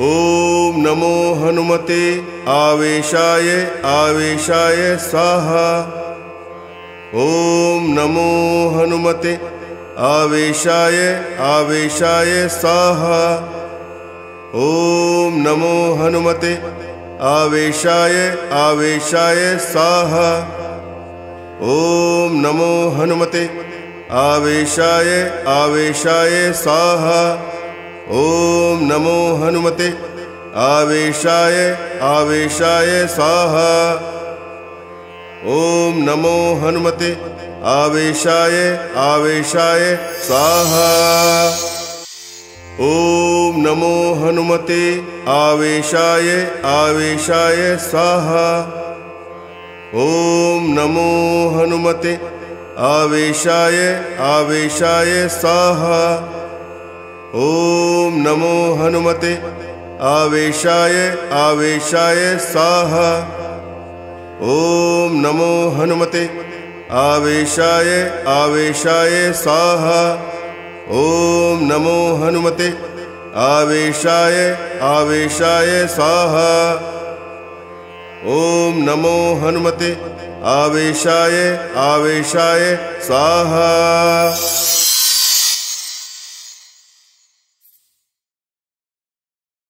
ॐ नमो हनुमते आवेशाय आवेशाय स्वाहा। ॐ नमो हनुमते आवेशाय आवेशाय स्वाहा। ॐ नमो हनुमते आवेशाय आवेशाय स्वाहा। ॐ नमो हनुमते आवेशाय आवेशाय स्वाहा। ॐ नमो हनुमते आवेशाय आवेशाय स्वाहा। ॐ नमो हनुमते आवेशाय आवेशाय स्वाहा। ॐ नमो हनुमते आवेशाय आवेशाय स्वाहा। ॐ नमो हनुमते आवेशाय आवेशाय स्वाहा। ॐ नमो हनुमते आवेशाय आवेशाय स्वाहा। ॐ नमो हनुमते आवेशाय आवेशाय स्वाहा। ॐ नमो हनुमते आवेशाय आवेशाय स्वाहा। ॐ नमो हनुमते आवेशाय आवेशाय स्वाहा।